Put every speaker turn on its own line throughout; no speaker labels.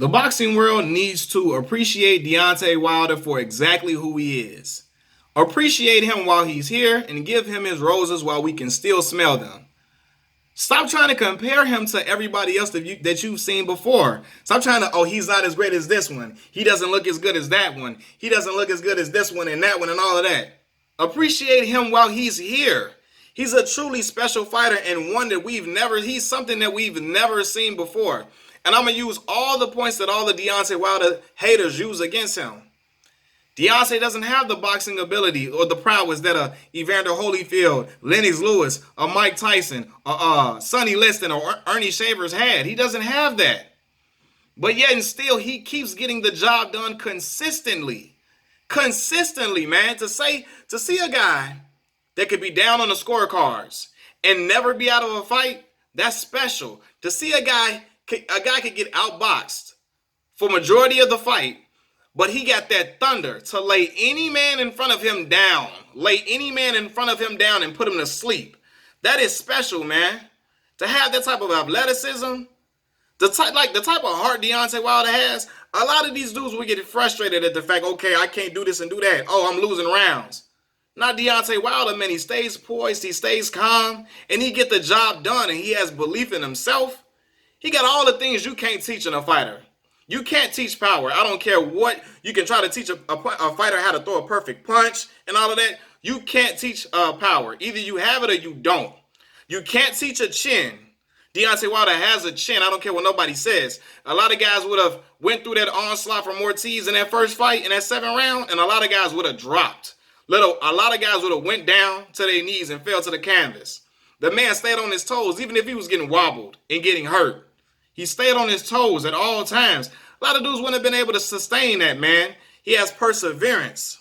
The boxing world needs to appreciate Deontay Wilder for exactly who he is. Appreciate him while he's here and give him his roses while we can still smell them. Stop trying to compare him to everybody else that you've seen before. Stop trying to, oh, he's not as great as this one. He doesn't look as good as that one. He doesn't look as good as this one and that one and all of that. Appreciate him while he's here. He's a truly special fighter and one that he's something that we've never seen before. And I'm going to use all the points that all the Deontay Wilder haters use against him. Deontay doesn't have the boxing ability or the prowess that a Evander Holyfield, Lennox Lewis, a Mike Tyson, Sonny Liston, or Ernie Shavers had. He doesn't have that. But yet and still, he keeps getting the job done consistently. Consistently, man. To see a guy that could be down on the scorecards and never be out of a fight, that's special. To see a guy could get outboxed for majority of the fight, but he got that thunder to lay any man in front of him down. Lay any man in front of him down and put him to sleep. That is special, man. To have that type of athleticism, the type of heart Deontay Wilder has, a lot of these dudes will get frustrated at the fact, okay, I can't do this and do that. Oh, I'm losing rounds. Not Deontay Wilder, man. He stays poised, he stays calm, and he get the job done, and he has belief in himself. He got all the things you can't teach in a fighter. You can't teach power. I don't care what. You can try to teach a fighter how to throw a perfect punch and all of that. You can't teach power. Either you have it or you don't. You can't teach a chin. Deontay Wilder has a chin. I don't care what nobody says. A lot of guys would have went through that onslaught from Ortiz in that first fight, in that 7th round, and a lot of guys would have dropped. A lot of guys would have went down to their knees and fell to the canvas. The man stayed on his toes, even if he was getting wobbled and getting hurt. He stayed on his toes at all times. A lot of dudes wouldn't have been able to sustain that, man. He has perseverance,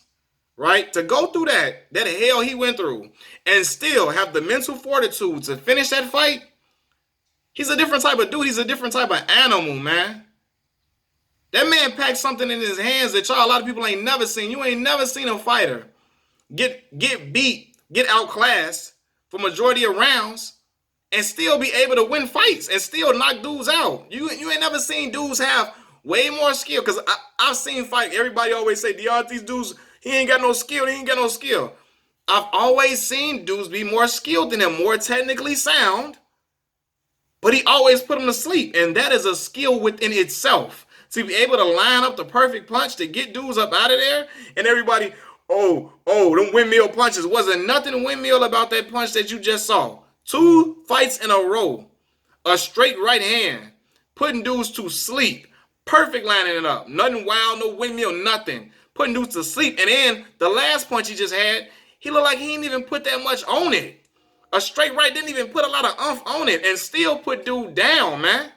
right? To go through that hell he went through and still have the mental fortitude to finish that fight. He's a different type of dude. He's a different type of animal, man. That man packed something in his hands that a lot of people ain't never seen. You ain't never seen a fighter get beat, get outclassed for majority of rounds and still be able to win fights and still knock dudes out. You ain't never seen dudes have way more skill. Because I've seen fight. Everybody always say, Deontay's dudes, he ain't got no skill. He ain't got no skill. I've always seen dudes be more skilled than him, more technically sound. But he always put them to sleep. And that is a skill within itself. To be able to line up the perfect punch to get dudes up out of there. And everybody, oh, them windmill punches. Wasn't nothing windmill about that punch that you just saw. 2 fights in a row. A straight right hand. Putting dudes to sleep. Perfect lining it up. Nothing wild, no windmill, nothing. Putting dudes to sleep. And then the last punch he just had, he looked like he didn't even put that much on it. A straight right didn't even put a lot of oomph on it and still put dude down, man.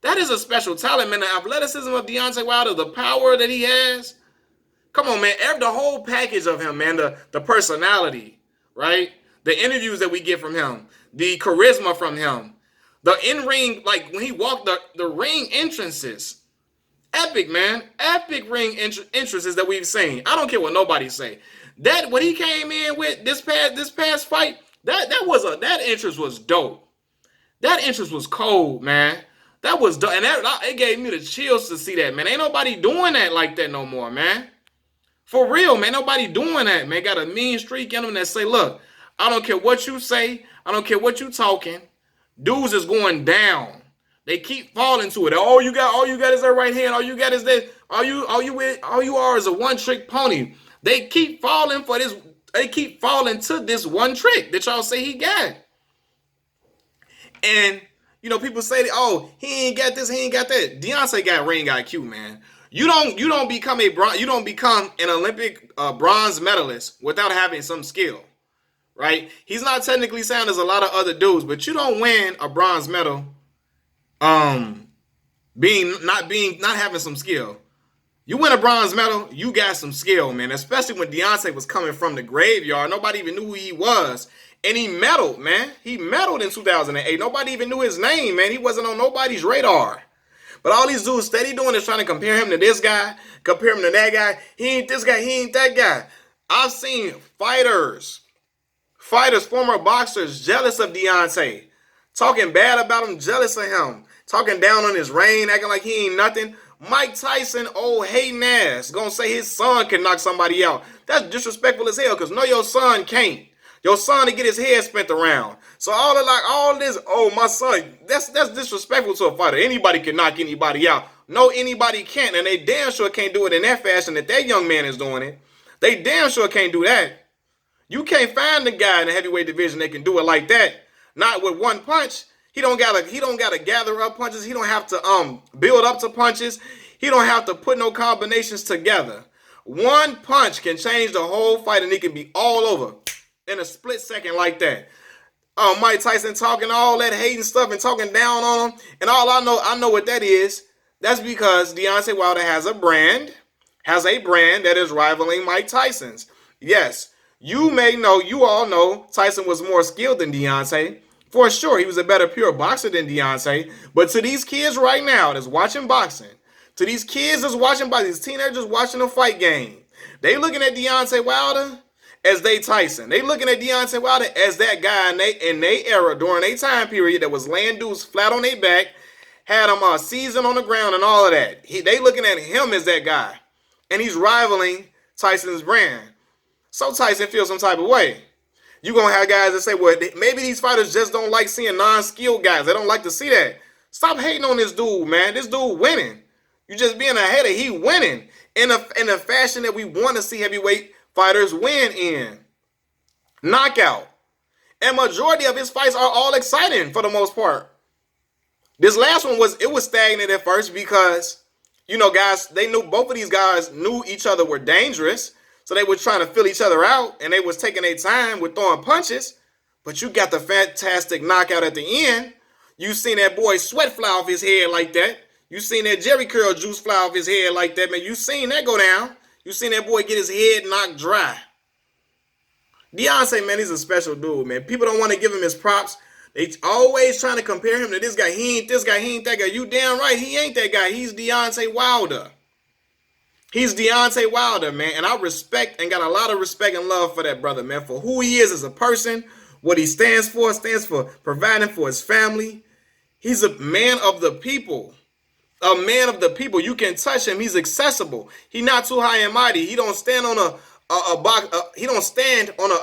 That is a special talent, man. The athleticism of Deontay Wilder, the power that he has. Come on, man. The whole package of him, man. The personality, right? The interviews that we get from him. The charisma from him. The in-ring, like when he walked the ring entrances. Epic, man. Epic ring entrances that we've seen. I don't care what nobody say. That what he came in with this past fight, that entrance was dope. That entrance was cold, man. That was dope. And it gave me the chills to see that, man. Ain't nobody doing that like that no more, man. For real, man. Nobody doing that, man. Got a mean streak in them that say, look, I don't care what you say. I don't care what you talking. Dudes is going down. They keep falling to it. All you got is that right hand. All you got is that. All you are is a one-trick pony. They keep falling for this. They keep falling to this one trick that y'all say he got. And people say, oh, he ain't got this, he ain't got that. Deontay got ring IQ, man. You don't become an Olympic bronze medalist without having some skill, right? He's not technically sound as a lot of other dudes, but you don't win a bronze medal, not having some skill. You win a bronze medal, you got some skill, man. Especially when Deontay was coming from the graveyard, nobody even knew who he was. And he medaled, man. He medaled in 2008. Nobody even knew his name, man. He wasn't on nobody's radar. But all these dudes steady doing is trying to compare him to this guy, compare him to that guy. He ain't this guy, he ain't that guy. I've seen fighters, former boxers, jealous of Deontay, talking bad about him, jealous of him, talking down on his reign, acting like he ain't nothing. Mike Tyson, old hating ass, gonna say his son can knock somebody out. That's disrespectful as hell, because no, your son can't. Your son to get his head spent around. So all this, oh my son, that's disrespectful to a fighter. Anybody can knock anybody out. No, anybody can't, and they damn sure can't do it in that fashion that young man is doing it. They damn sure can't do that. You can't find the guy in the heavyweight division that can do it like that. Not with one punch. He don't gotta gather up punches. He don't have to build up to punches. He don't have to put no combinations together. One punch can change the whole fight, and he can be all over in a split second like that. Mike Tyson talking all that hating stuff and talking down on him, and all I know what that is. That's because Deontay Wilder has a brand that is rivaling Mike Tyson's. Yes, you all know Tyson was more skilled than Deontay. For sure, he was a better pure boxer than Deontay. But to these kids right now that's watching boxing, to these kids that's watching boxing, these teenagers watching a fight game, they looking at Deontay Wilder as they Tyson. They looking at Deontay Wilder as that guy in their era, during their time period, that was laying dudes flat on their back, had them seasoned on the ground and all of that. They looking at him as that guy. And he's rivaling Tyson's brand. So Tyson feels some type of way. You're going to have guys that say, well, maybe these fighters just don't like seeing non-skilled guys. They don't like to see that. Stop hating on this dude, man. This dude winning. You just being a hater. He winning in a fashion that we want to see heavyweight fighters win in. Knockout. And majority of his fights are all exciting for the most part. This last one was stagnant at first because, guys, both of these guys knew each other were dangerous. So they were trying to fill each other out, and they was taking their time with throwing punches. But you got the fantastic knockout at the end. You seen that boy sweat fly off his head like that. You seen that Jerry curl juice fly off his head like that, man. You seen that go down. You seen that boy get his head knocked dry. Deontay, man, he's a special dude, man. People don't want to give him his props. They always trying to compare him to this guy. He ain't this guy. He ain't that guy. You damn right, he ain't that guy. He's Deontay Wilder. He's Deontay Wilder, man, and I respect and got a lot of respect and love for that brother, man, for who he is as a person, what he stands for providing for his family. He's a man of the people. A man of the people. You can touch him. He's accessible. He's not too high and mighty. He don't stand on a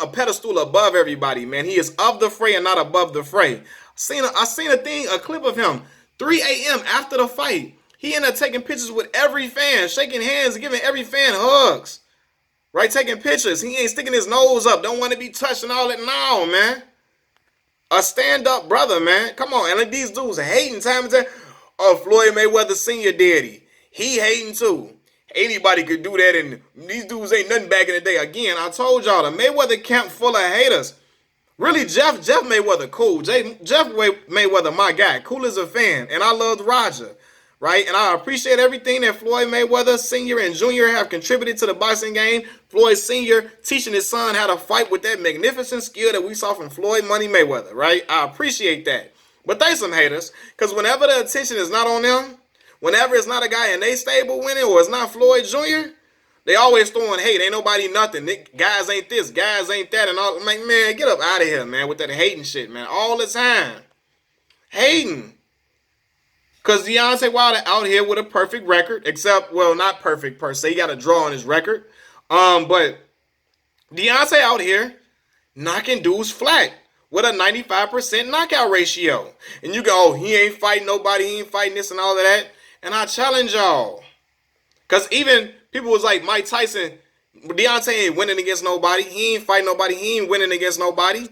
pedestal above everybody, man. He is of the fray and not above the fray. I seen a clip of him 3 a.m. after the fight. He ended up taking pictures with every fan, shaking hands, giving every fan hugs. Right? Taking pictures. He ain't sticking his nose up. Don't want to be touched and all that. No, man. A stand-up brother, man. Come on. And like these dudes hating time and time. Oh, Floyd Mayweather Sr. daddy. He hating too. Anybody could do that, and these dudes ain't nothing back in the day. Again, I told y'all, the Mayweather camp full of haters. Really, Jeff Mayweather, cool. Jeff Mayweather, my guy. Cool as a fan. And I loved Roger. Right? And I appreciate everything that Floyd Mayweather Sr. and Jr. have contributed to the boxing game. Floyd Sr. teaching his son how to fight with that magnificent skill that we saw from Floyd Money Mayweather, right? I appreciate that. But they some haters, because whenever the attention is not on them, whenever it's not a guy in they stable winning or it's not Floyd Jr., they always throwing hate. Ain't nobody nothing. Guys ain't this, guys ain't that, and all. I'm like, man, get up out of here, man, with that hating shit, man, all the time. Hating. Because Deontay Wilder out here with a perfect record, except, well, not perfect per se. He got a draw on his record. But Deontay out here knocking dudes flat with a 95% knockout ratio. And you go, oh, he ain't fighting nobody. He ain't fighting this and all of that. And I challenge y'all. Because even people was like, Mike Tyson, Deontay ain't winning against nobody. He ain't fighting nobody. He ain't winning against nobody.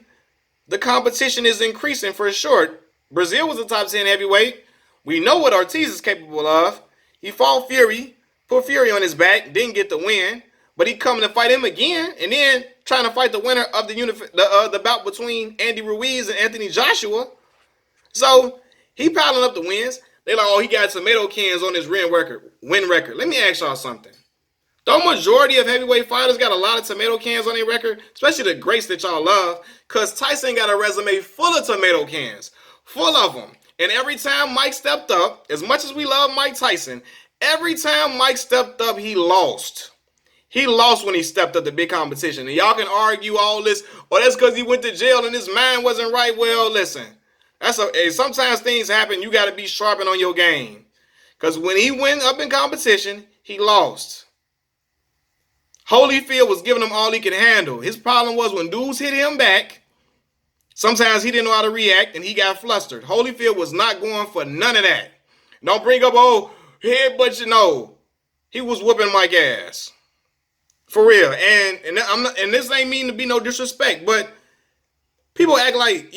The competition is increasing for sure. Brazil was a top 10 heavyweight. We know what Ortiz is capable of. He fought Fury, put Fury on his back, didn't get the win, but he coming to fight him again, and then trying to fight the winner of the bout between Andy Ruiz and Anthony Joshua. So he piling up the wins. They like, oh, he got tomato cans on his win record. Let me ask y'all something. The majority of heavyweight fighters got a lot of tomato cans on their record, especially the greats that y'all love, because Tyson got a resume full of tomato cans, full of them. And every time Mike stepped up, as much as we love Mike Tyson, every time Mike stepped up, he lost. He lost when he stepped up to big competition. And y'all can argue all this, oh, that's because he went to jail and his mind wasn't right. Well, listen, Sometimes things happen. You got to be sharpened on your game. Because when he went up in competition, he lost. Holyfield was giving him all he could handle. His problem was when dudes hit him back, sometimes he didn't know how to react and he got flustered. Holyfield was not going for none of that. Don't bring up, but he was whooping Mike's ass. For real. And this ain't mean to be no disrespect, but people act like,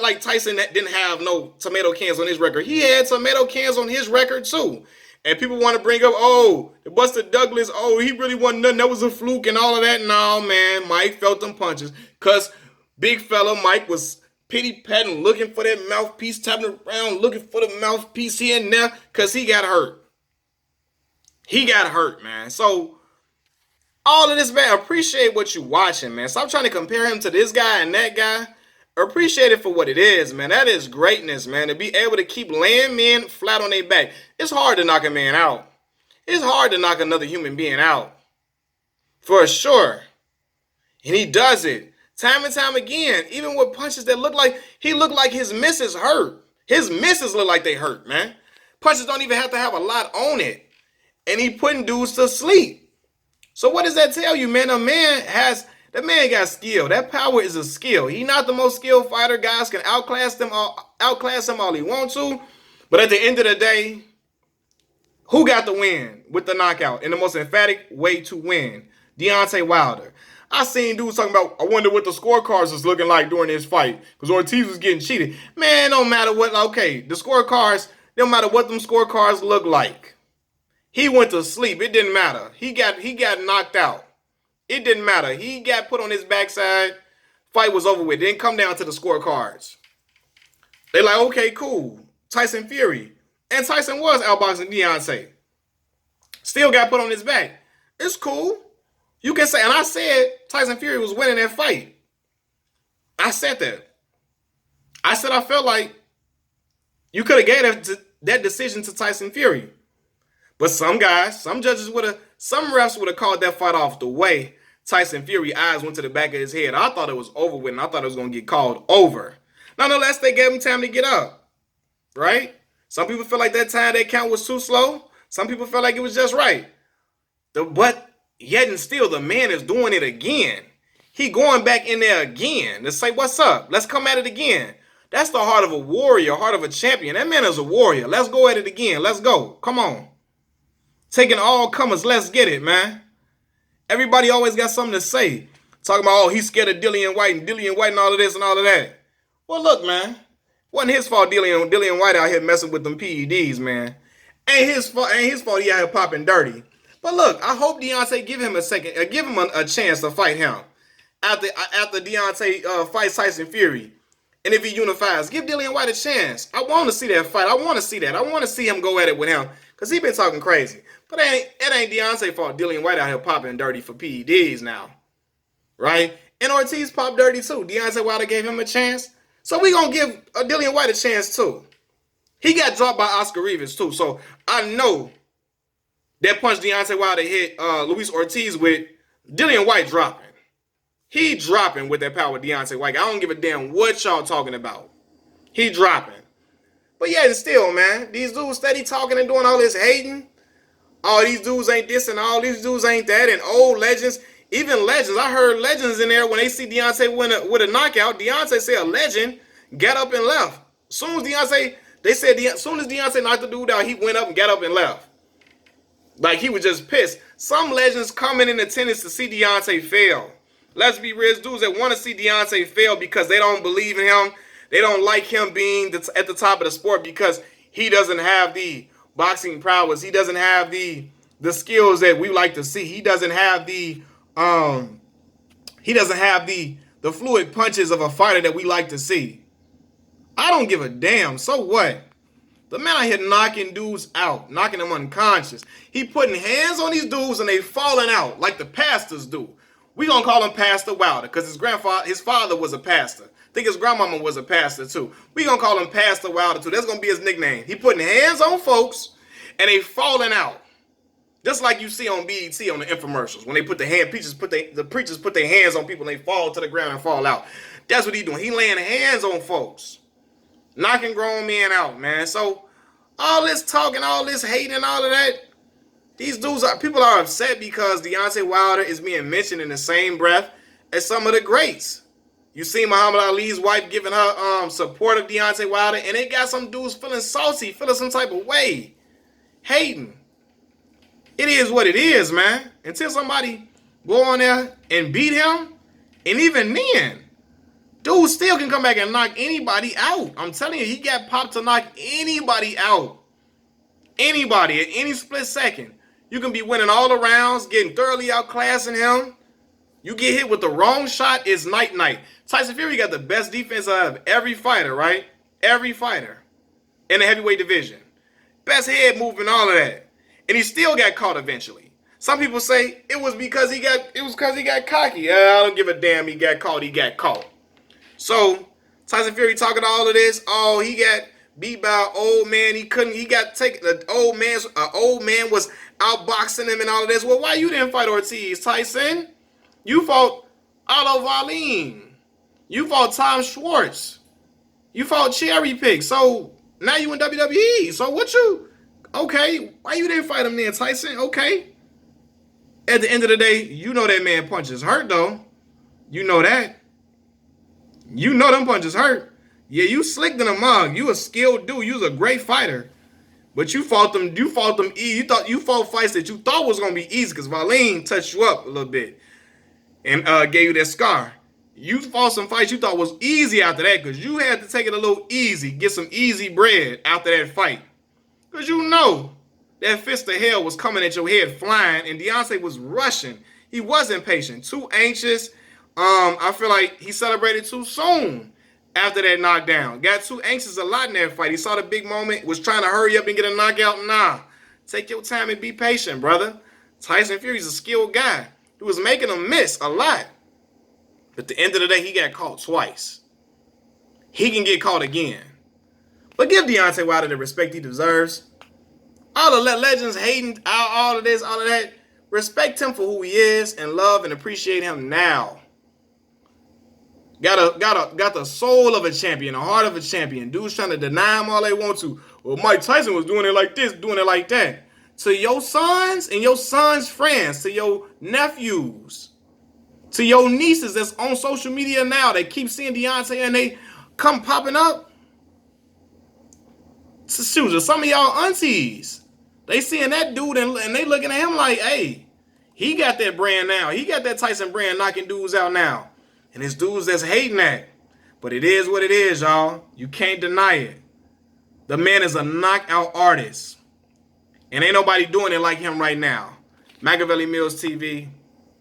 like Tyson didn't have no tomato cans on his record. He had tomato cans on his record too. And people want to bring up, Buster Douglas, he really wasn't nothing. That was a fluke and all of that. No, man, Mike felt them punches. Because big fella Mike was pity-patting, looking for that mouthpiece, tapping around, looking for the mouthpiece here and there, because he got hurt. He got hurt, man. So, all of this, man, appreciate what you watching, man. Stop trying to compare him to this guy and that guy. Appreciate it for what it is, man. That is greatness, man. To be able to keep laying men flat on their back. It's hard to knock a man out. It's hard to knock another human being out. For sure. And he does it. Time and time again. Even with punches that look like his misses hurt. His misses look like they hurt, man. Punches don't even have to have a lot on it. And he putting dudes to sleep. So what does that tell you, man? That man got skill. That power is a skill. He not the most skilled fighter. Guys can outclass him all he wants to. But at the end of the day, who got the win with the knockout in the most emphatic way to win? Deontay Wilder. I seen dudes talking about, I wonder what the scorecards was looking like during this fight. Because Ortiz was getting cheated. Man, no matter what. Okay, the scorecards, no matter what them scorecards look like. He went to sleep. It didn't matter. He got knocked out. It didn't matter. He got put on his backside. Fight was over with. It didn't come down to the scorecards. They like, okay, cool. Tyson Fury. And Tyson was outboxing Deontay. Still got put on his back. It's cool. You can say, and I said Tyson Fury was winning that fight. I said that. I said I felt like you could have gave that decision to Tyson Fury. But some judges some refs would have called that fight off the way Tyson Fury eyes went to the back of his head. I thought it was over with, and I thought it was going to get called over. Nonetheless, they gave him time to get up, right? Some people feel like that count was too slow. Some people felt like it was just right. But yet and still, the man is doing it again. He going back in there again to say, what's up? Let's come at it again. That's the heart of a warrior, heart of a champion. That man is a warrior. Let's go at it again. Let's go. Come on. Taking all comers. Let's get it, man. Everybody always got something to say. Talking about, he's scared of Dillian White and all of this and all of that. Well, look, man. Wasn't his fault Dillian White out here messing with them PEDs, man. Ain't his fault he out here popping dirty. But look, I hope Deontay give him a chance to fight him. After Deontay fights Tyson Fury. And if he unifies, give Dillian White a chance. I want to see that fight. I want to see that. I want to see him go at it with him. Because he been talking crazy. But it ain't Deontay's fault. Dillian White out here popping dirty for PEDs now. Right? And Ortiz popped dirty too. Deontay Wilder gave him a chance. So we going to give Dillian White a chance too. He got dropped by Oscar Rivas too. So I know that punch Deontay Wilder hit Luis Ortiz with, Dillian White dropping. He dropping with that power Deontay White. I don't give a damn what y'all talking about. He dropping. But yeah, still, man, these dudes steady talking and doing all this hating. All these dudes ain't this and all these dudes ain't that. And old legends, even legends. I heard legends in there when they see Deontay win with a knockout. Deontay said a legend got up and left. As soon as Deontay knocked the dude out, he went up and got up and left. Like he was just pissed. Some legends coming in attendance to see Deontay fail. Let's be real, dudes that want to see Deontay fail because they don't believe in him. They don't like him being at the top of the sport because he doesn't have the boxing prowess. He doesn't have the skills that we like to see. He doesn't have the fluid punches of a fighter that we like to see. I don't give a damn. So what? The man out here knocking dudes out, knocking them unconscious. He putting hands on these dudes and they falling out like the pastors do. We gonna call him Pastor Wilder because his father was a pastor. I think his grandmama was a pastor too. We gonna call him Pastor Wilder too. That's gonna be his nickname. He putting hands on folks and they falling out. Just like you see on BET on the infomercials when they put the preachers put their hands on people and they fall to the ground and fall out. That's what he doing. He laying hands on folks. knocking grown men out, man. So all this talking, all this hating, all of that, these dudes are people are upset because Deontay Wilder is being mentioned in the same breath as some of the greats. You see Muhammad Ali's wife giving her support of Deontay Wilder, and it got some dudes feeling salty, feeling some type of way, hating. It is what it is, man. Until somebody go on there and beat him, and even then, dude still can come back and knock anybody out. I'm telling you, he got popped to knock anybody out. Anybody at any split second. You can be winning all the rounds, getting thoroughly outclassing him. You get hit with the wrong shot, it's night-night. Tyson Fury got the best defense out of every fighter, right? Every fighter in the heavyweight division. Best head movement, all of that. And he still got caught eventually. Some people say it was because he got cocky. I don't give a damn, he got caught. So, Tyson Fury talking all of this. Oh, he got beat by an old man. He got taken. The old man was outboxing him and all of this. Well, why you didn't fight Ortiz, Tyson? You fought Otto Wallin. You fought Tom Schwartz. You fought Cherry Pick. So now you in WWE. So what you? Okay, why you didn't fight him then, Tyson? Okay. At the end of the day, you know that man punches hurt though. You know that. You know them punches hurt. Yeah, you slicked in a mug. You a skilled dude. You was a great fighter. But you fought them easy. You fought fights that you thought was gonna be easy because Wallin touched you up a little bit and gave you that scar. You fought some fights you thought was easy after that because you had to take it a little easy, get some easy bread after that fight. Because you know that fist of hell was coming at your head flying, and Deontay was rushing. He wasn't patient, too anxious. I feel like he celebrated too soon after that knockdown. Got too anxious a lot in that fight. He saw the big moment, was trying to hurry up and get a knockout. Nah, take your time and be patient, brother. Tyson Fury's a skilled guy. He was making him miss a lot. But at the end of the day, he got caught twice. He can get caught again. But give Deontay Wilder the respect he deserves. All the legends hating all of this, all of that. Respect him for who he is and love and appreciate him now. Got the soul of a champion, the heart of a champion. Dudes trying to deny him all they want to. Well, Mike Tyson was doing it like this, doing it like that. To your sons and your sons' friends, to your nephews, to your nieces that's on social media now, they keep seeing Deontay and they come popping up. To some of y'all aunties, they seeing that dude and they looking at him like, hey, he got that brand now. He got that Tyson brand knocking dudes out now. And it's dudes that's hating that. But it is what it is, y'all. You can't deny it. The man is a knockout artist. And ain't nobody doing it like him right now. Machiavelli Mills TV.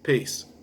Peace.